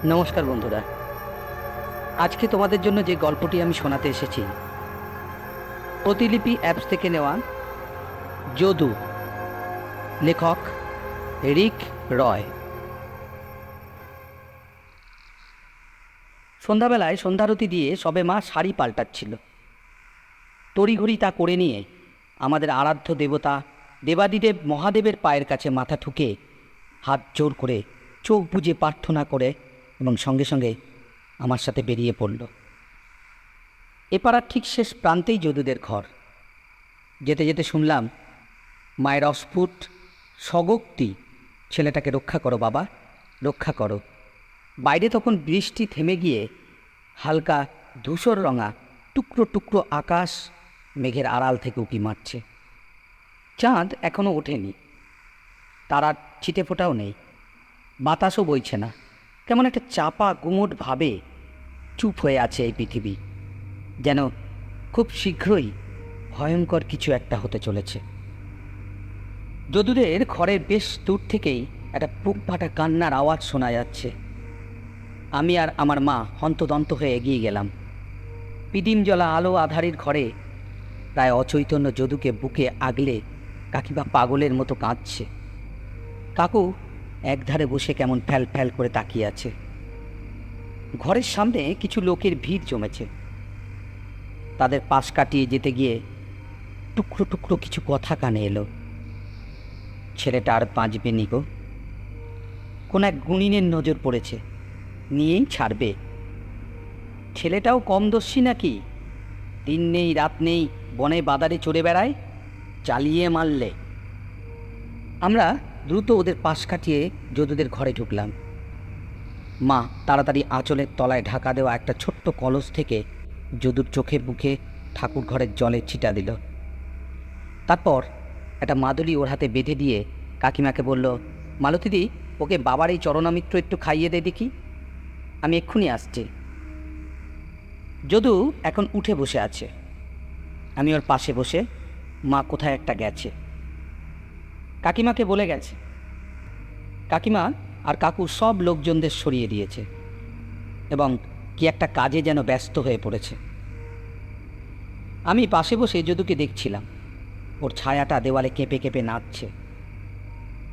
নমস্কার বন্ধুরা, আজকে তোমাদের জন্য যে গল্পটি আমি শোনাতে এসেছি প্রতিলিপি অ্যাপস থেকে নেওয়া। যদু, লেখক রিক রয়। সন্ধ্যাবেলায় সন্ধ্যারতি দিয়ে সবে মা শাড়ি পাল্টাচ্ছিল। তড়িঘড়ি তা করে নিয়ে আমাদের আরাধ্য দেবতা দেবাদিদেব মহাদেবের পায়ের কাছে মাথা ঠুকে হাত জোর করে চোখ বুজে প্রার্থনা করে এবং সঙ্গে সঙ্গে আমার সাথে বেরিয়ে পড়ল। এ পাড়ার ঠিক শেষ প্রান্তেই যদুদের ঘর। যেতে যেতে শুনলাম মায়ের অস্ফুট স্বগোক্তি, ছেলেটাকে রক্ষা করো বাবা, রক্ষা করো। বাইরে তখন বৃষ্টি থেমে গিয়ে হালকা ধূসর রঙা টুকরো টুকরো আকাশ মেঘের আড়াল থেকে উঁকি মারছে। চাঁদ এখনও ওঠেনি, তারার ছিটে ফোটাও নেই, বাতাসও বইছে না। কেমন একটা চাপা গুমোট ভাবে চুপ হয়ে আছে এই পৃথিবী, যেন খুব শীঘ্রই ভয়ঙ্কর কিছু একটা হতে চলেছে। যদুদের ঘরের বেশ দূর থেকেই একটা বুক ফাটা কান্নার আওয়াজ শোনা যাচ্ছে। আমি আর আমার মা হন্তদন্ত হয়ে এগিয়ে গেলাম। পিদিম জ্বলা আলো আধারির ঘরে প্রায় অচৈতন্য যদুকে বুকে আগলে কাকিমা পাগলের মতো কাঁদছে। কাকু একধারে বসে কেমন ফ্যাল ফ্যাল করে তাকিয়ে আছে। ঘরের সামনে কিছু লোকের ভিড় জমেছে। তাদের পাশ কাটিয়ে যেতে গিয়ে টুকরো টুকরো কিছু কথা কানে এলো। ছেলেটা আর বাঁচবে নি গো, কোন এক গুণিনের নজর পড়েছে, নিয়েই ছাড়বে। ছেলেটাও কম দোষী নাকি? দিন নেই রাত নেই বনে বাদারে চড়ে বেড়ায়, চালিয়ে মারলে। আমরা দ্রুত ওদের পাশ কাটিয়ে যদুদের ঘরে ঢুকলাম। মা তাড়াতাড়ি আঁচলের তলায় ঢাকা দেওয়া একটা ছোট্ট কলস থেকে যদুর চোখে মুখে ঠাকুর ঘরের জলে ছিটা দিল। তারপর একটা মাদুলি ওর হাতে বেঁধে দিয়ে কাকিমাকে বলল, মালতীদি, ওকে বাবার এই চরণামিত্র একটু খাইয়ে দে দেখি, আমি এক্ষুনি আসছি। যদু এখন উঠে বসে আছে, আমি ওর পাশে বসে। মা কোথায় একটা গেছে, কাকিমাকে বলে গেছে। কাকিমা আর কাকু সব লোকজনদের সরিয়ে দিয়েছে এবং কি একটা কাজে যেন ব্যস্ত হয়ে পড়েছে। আমি পাশে বসে যদুকে দেখছিলাম। ওর ছায়াটা দেওয়ালে কেঁপে কেঁপে নাচছে।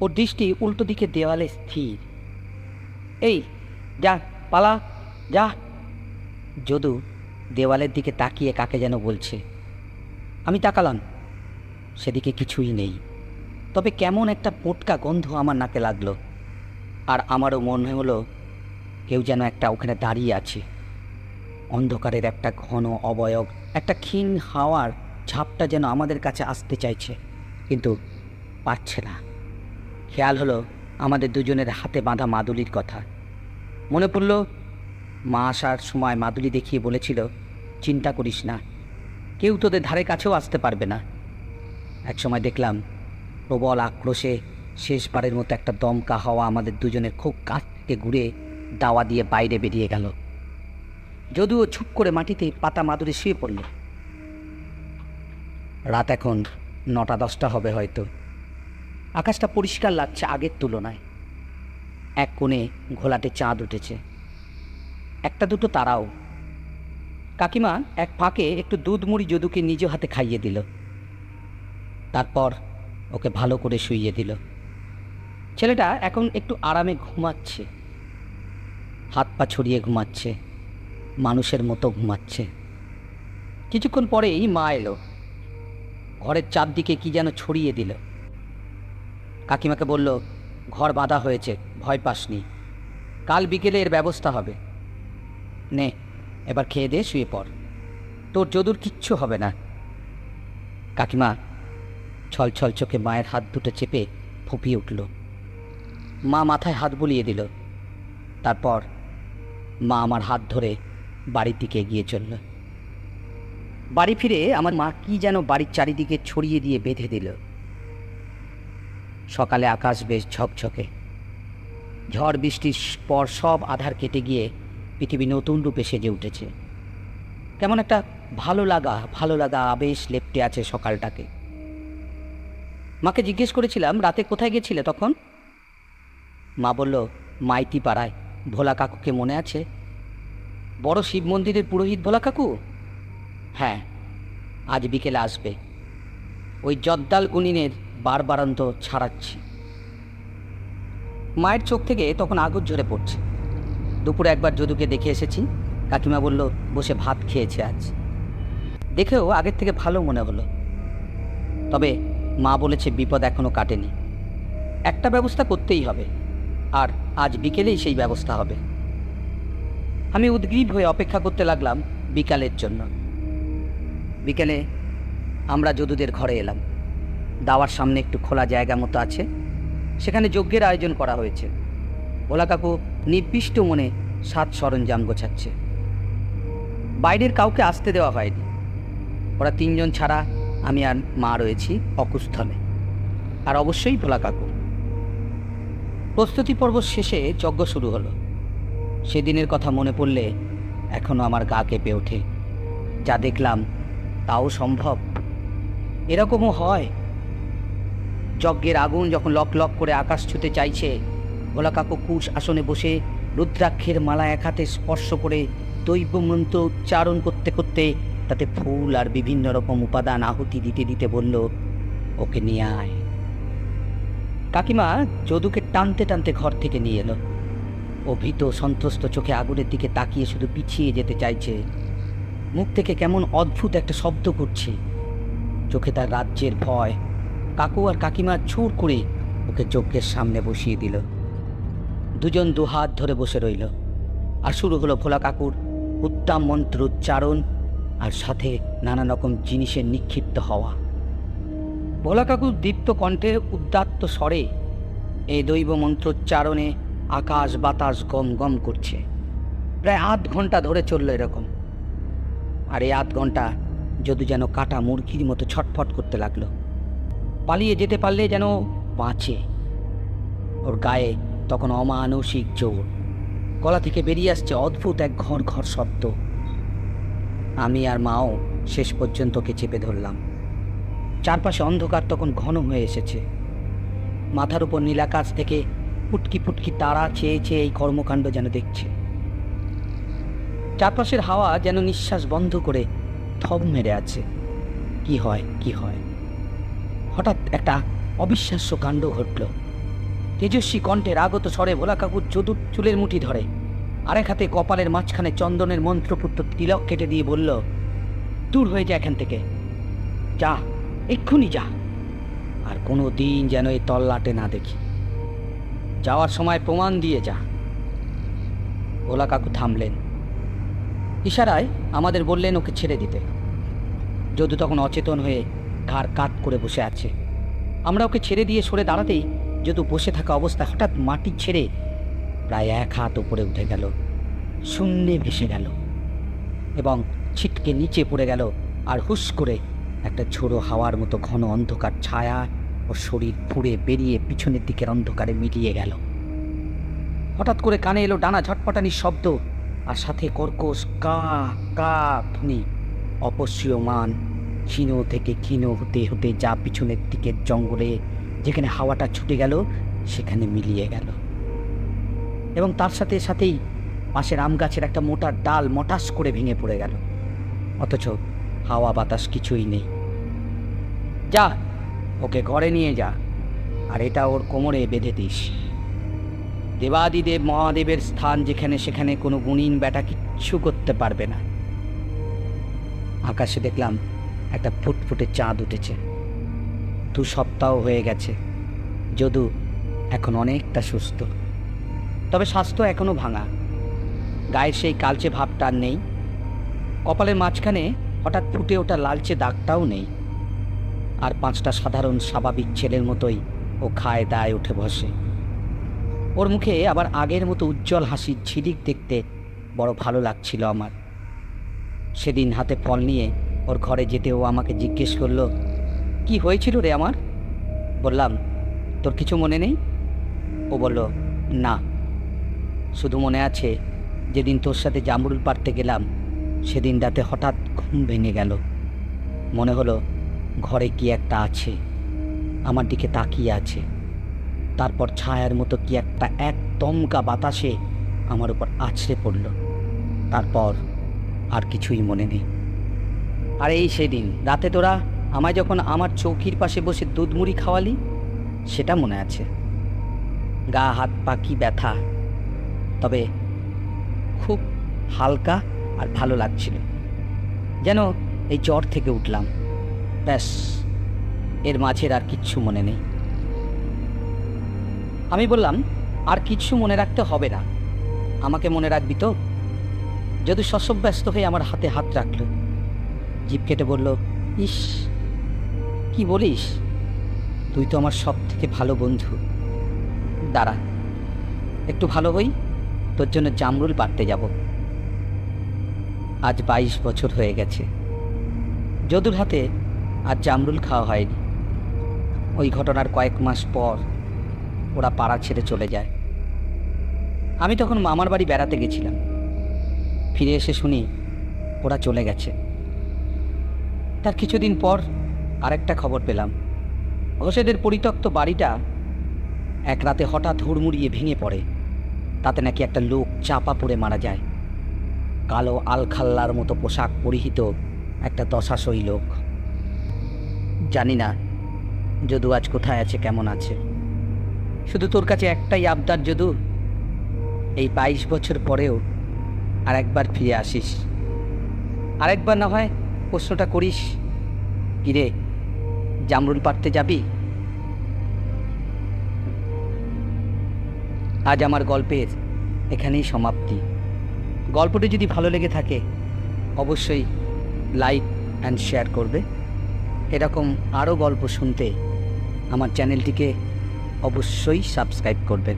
ওর দৃষ্টি উল্টো দিকে দেওয়ালে স্থির। এই যা, পালা যা। যদু দেওয়ালের দিকে তাকিয়ে কাকে যেন বলছে। আমি তাকালাম, সেদিকে কিছুই নেই, তবে কেমন একটা পোটকা গন্ধ আমার নাকে লাগলো। আর আমারও মনে হলো কেউ যেন একটা ওখানে দাঁড়িয়ে আছে। অন্ধকারের একটা ঘন অবয়ব, একটা ক্ষীণ হাওয়ার ঝাপটা যেন আমাদের কাছে আসতে চাইছে, কিন্তু পারছে না। খেয়াল হলো আমাদের দুজনের হাতে বাঁধা মাদুলির কথা। মনে পড়ল মা আসার সময় মাদুলি দেখিয়ে বলেছিল, চিন্তা করিস না, কেউ তোদের ধারে কাছেও আসতে পারবে না। এক সময় দেখলাম প্রবল আক্রোশে শেষবারের মতো একটা দমকা হাওয়া আমাদের দুজনের খুব কাছ থেকে ঘুরে দাওয়া দিয়ে বাইরে বেরিয়ে গেল। যদিও ছুপ করে মাটিতে পাতা মাদুরে শুয়ে পড়ল। রাত এখন 9টা-10টা হবে হয়তো। আকাশটা পরিষ্কার লাগছে আগের তুলনায়। এক কোণে ঘোলাটে চাঁদ উঠেছে, একটা দুটো তারাও। কাকিমা এক ফাঁকে একটু দুধ মুড়ি যদুকে নিজ হাতে খাইয়ে দিল, তারপর ওকে ভালো করে শুইয়ে দিল। ছেলেটা এখন একটু আরামে ঘুমাচ্ছে, হাত পা ছড়িয়ে ঘুমাচ্ছে, মানুষের মতো ঘুমাচ্ছে। কিছুক্ষণ পরেই মা এলো, ঘরের চারদিকে কি যেন ছড়িয়ে দিল। কাকিমাকে বলল, ঘর বাঁধা হয়েছে, ভয় পাসনি, কাল বিকেলে এর ব্যবস্থা হবে। নে এবার খেয়ে দিয়ে শুয়ে পড়, তোর যদুর কিচ্ছু হবে না। কাকিমা ছল ছল চোখে মায়ের হাত দুটো চেপে ফুঁপিয়ে উঠল। মা মাথায় হাত বুলিয়ে দিল। তারপর মা আমার হাত ধরে বাড়ির দিকে এগিয়ে চলল। বাড়ি ফিরে আমার মা কি যেন বাড়ির চারিদিকে ছড়িয়ে দিয়ে বেঁধে দিল। সকালে আকাশ বেশ ঝকঝকে। ঝড় বৃষ্টির পর সব আধার কেটে গিয়ে পৃথিবী নতুন রূপে সেজে উঠেছে। কেমন একটা ভালো লাগা আবেশ লেপ্টে আছে সকালটাকে। মাকে জিজ্ঞেস করেছিলাম, রাতে কোথায় গেছিলে তখন? মা বলল, মাইতি পাড়ায়, ভোলা কাকুকে মনে আছে? বড় শিব মন্দিরের পুরোহিত ভোলা কাকু? হ্যাঁ, আজ বিকেলে আসবে। ওই জদ্দাল গুনিনের বারবারন্ত ছাড়াচ্ছি। মায়ের চোখ থেকে তখন আগুন ঝরে পড়ছে। দুপুরে একবার যদুকে দেখে এসেছি। কাকিমা বলল বসে ভাত খেয়েছে আজ। দেখেও আগের থেকে ভালো মনে হলো। তবে মা বলেছে বিপদ এখনো কাটেনি, একটা ব্যবস্থা করতেই হবে, আর আজ বিকেলেই সেই ব্যবস্থা হবে। আমি উদ্গ্রীব হয়ে অপেক্ষা করতে লাগলাম বিকালের জন্য। বিকেলে আমরা যদুদের ঘরে এলাম। দাওয়ার সামনে একটু খোলা জায়গা মতো আছে, সেখানে যজ্ঞের আয়োজন করা হয়েছে। ভোলা কাকু নির্দিষ্ট মনে সাজ সরঞ্জাম গোছাচ্ছে। বাইরের কাউকে আসতে দেওয়া হয়নি। ওরা তিনজন ছাড়া আমি আর মা রয়েছি অকুস্থলে, আর অবশ্যই ভোলা কাকু। প্রস্তুতি পর্ব শেষে যজ্ঞ শুরু হলো। সেদিনের কথা মনে পড়লে এখনো আমার গা কেঁপে ওঠে। যা দেখলাম তাও সম্ভব? এরকমও হয়? যজ্ঞের আগুন যখন লক লক করে আকাশ ছুতে চাইছে, ভোলা কাকু কুশ আসনে বসে রুদ্রাক্ষের মালা এক হাতে স্পর্শ করে দৈবমন্ত্র উচ্চারণ করতে করতে তাতে ফুল আর বিভিন্ন রকম উপাদান আহুতি দিতে দিতে বলল, ওকে নিয়ে আয়। কাকিমা যদুকে টানতে টানতে ঘর থেকে নিয়ে এলো। ও ভীত সন্ত্রস্ত চোখে আগুনের দিকে তাকিয়ে শুধু পিছিয়ে যেতে চাইছে। মুখ থেকে কেমন অদ্ভুত একটা শব্দ করছে, চোখে তার রাজ্যের ভয়। কাকু আর কাকিমা জোর করে ওকে যজ্ঞের সামনে বসিয়ে দিল। দুজন দুহাত ধরে বসে রইল, আর শুরু হলো ভোলা কাকুর উত্তম মন্ত্র উচ্চারণ আর সাথে নানা রকম জিনিসের নিক্ষিপ্ত হওয়া। ভোলা কাকুর দীপ্ত কণ্ঠে উদ্দাত্ত স্বরে এই দৈব মন্ত্রোচ্চারণে আকাশ বাতাস গম গম করছে। প্রায় আধ ঘন্টা ধরে চলল এরকম। আর এই আধ ঘন্টা যদু যেন কাটা মুরগির মতো ছটফট করতে লাগলো। পালিয়ে যেতে পারলে যেন বাঁচে। ওর গায়ে তখন অমানসিক জোর। গলা থেকে বেরিয়ে আসছে অদ্ভুত এক ঘর ঘর শব্দ। আমি আর মাও শেষ পর্যন্ত ওকে চেপে ধরলাম। চারপাশে অন্ধকার তখন ঘন হয়ে এসেছে। মাথার উপর নীলাকাশ থেকে ফুটকি ফুটকি তারা চেয়ে চেয়ে এই কর্মকাণ্ড যেন দেখছে। চারপাশের হাওয়া যেন নিঃশ্বাস বন্ধ করে থম মেরে আছে। কি হয় কি হয়? হঠাৎ একটা অবিশ্বাস্য কাণ্ড ঘটল। তেজস্বী কণ্ঠের আগত স্বরে ভোলা কাকুর যদুর চুলের মুঠি ধরে আরেক হাতে কপালের মাঝখানে চন্দনের মন্ত্রপুত্র তিলক কেটে দিয়ে বলল, দূর হয়ে যা এখান থেকে, যা, এক্ষুনি যা, আর কোনো দিন যেন এই তল্লাটে না দেখি। যাওয়ার সময় প্রমাণ দিয়ে যা। ভোলা কাকু থামলেন। ইশারায় আমাদের বললেন ওকে ছেড়ে দিতে। যদু তখন অচেতন হয়ে ঘাড় কাত করে বসে আছে। আমরা ওকে ছেড়ে দিয়ে সরে দাঁড়াতেই যদু বসে থাকা অবস্থায় হঠাৎ মাটি ছেড়ে প্রায় এক হাত উপরে উঠে গেল, শূন্যে ভেসে গেল এবং ছিটকে নিচে পড়ে গেল। আর হুস করে একটা ঝোড়ো হাওয়ার মতো ঘন অন্ধকার ছায়া ও শরীর ফুঁড়ে বেরিয়ে পিছনের দিকের অন্ধকারে মিলিয়ে গেল। হঠাৎ করে কানে এলো ডানা ঝটপটানির শব্দ, আর সাথে কর্কশ কা কা ধ্বনি। অপসীয়মান ক্ষীণ থেকে ক্ষীণ হতে হতে যা পিছনের দিকের জঙ্গলে যেখানে হাওয়াটা ছুটে গেল সেখানে মিলিয়ে গেল। এবং তার সাথে সাথেই পাশের আম গাছের একটা মোটা ডাল মটাস করে ভেঙে পড়ে গেল। অথচ হাওয়া বাতাস কিছুই নেই। যা, ওকে ঘরে নিয়ে যা, আর এটা ওর কোমরে বেঁধে দিস। দেবাদিদেব মহাদেবের স্থান যেখানে, সেখানে কোনো গুণীন বেটা কিচ্ছু করতে পারবে না। আকাশে দেখলাম একটা ফুটফুটে চাঁদ উঠেছে। 2 সপ্তাহ হয়ে গেছে। যদু এখন অনেকটা সুস্থ, তবে স্বাস্থ্য এখনো ভাঙা। গায়ের সেই কালচে ভাবটা আর নেই। কপালের মাঝখানে হঠাৎ ফুটে ওঠা লালচে দাগটাও নেই। আর 5টা সাধারণ স্বাভাবিক ছেলের মতোই ও খায় দায় উঠে বসে। ওর মুখে আবার আগের মতো উজ্জ্বল হাসির ঝিলিক দেখতে বড় ভালো লাগছিল আমার। সেদিন হাতে ফল নিয়ে ওর ঘরে যেতে ও আমাকে জিজ্ঞেস করলো, কি হয়েছিল রে আমার? বললাম, তোর কিছু মনে নেই? ও বলল, না, শুধু মনে আছে যেদিন তোর সাথে জামরুল পাড়তে গেলাম সেদিন রাতে হঠাৎ ঘুম ভেঙে গেল। মনে হলো ঘরে কি একটা আছে, আমার দিকে তাকিয়ে আছে। তারপর ছায়ার মতো কি একটা এক দমকা বাতাসে আমার উপর আছড়ে পড়ল। তারপর আর কিছুই মনে নেই। আর এই সেদিন রাতে তোরা আমায় যখন আমার চৌকির পাশে বসে দুধ মুড়ি খাওয়ালি, সেটা মনে আছে। গা হাত পা কি ব্যথা, তবে খুব হালকা আর ভালো লাগছিল, যেন এই জ্বর থেকে উঠলাম। ব্যাস, এর মাঝের আর কিচ্ছু মনে নেই। আমি বললাম, আর কিচ্ছু মনে রাখতে হবে না, আমাকে মনে রাখবি তো? যদু শশব্যস্ত হয়ে আমার হাতে হাত রাখল, জিভ কেটে বলল, ইস, কি বলিস? তুই তো আমার সব থেকে ভালো বন্ধু। দাঁড়া, একটু ভালো হই, তোর জন্য জামরুল পাড়তে যাব। আজ 22 বছর হয়ে গেছে। যদুর হাতে আর জামরুল খাওয়া হয়নি। ওই ঘটনার কয়েক মাস পর ওরা পাড়া ছেড়ে চলে যায়। আমি তখন মামার বাড়ি বেড়াতে গেছিলাম। ফিরে এসে শুনি ওরা চলে গেছে। তার কিছুদিন পর আরেকটা খবর পেলাম, ঘোষেদের পরিত্যক্ত বাড়িটা এক রাতে হঠাৎ হুড়মুড়িয়ে ভেঙে পড়ে। তাতে নাকি একটা লোক চাপা পড়ে মারা যায়। কালো আলখাল্লার মতো পোশাক পরিহিত একটা দশাশই লোক। জানি না যদু আজ কোথায় আছে, কেমন আছে। শুধু তোর কাছে একটাই আবদার যদু, এই 22 বছর পরেও আর একবার ফিরে আসিস। আরেকবার না হয় প্রশ্নটা করিস, কিরে, জামরুল পাড়তে যাবি? আজ আমার গল্পের এখানেই সমাপ্তি। গল্পটি যদি ভালো লেগে থাকে অবশ্যই লাইক অ্যান্ড শেয়ার করবে। এরকম আরও গল্প শুনতে আমার চ্যানেলটিকে অবশ্যই সাবস্ক্রাইব করবেন।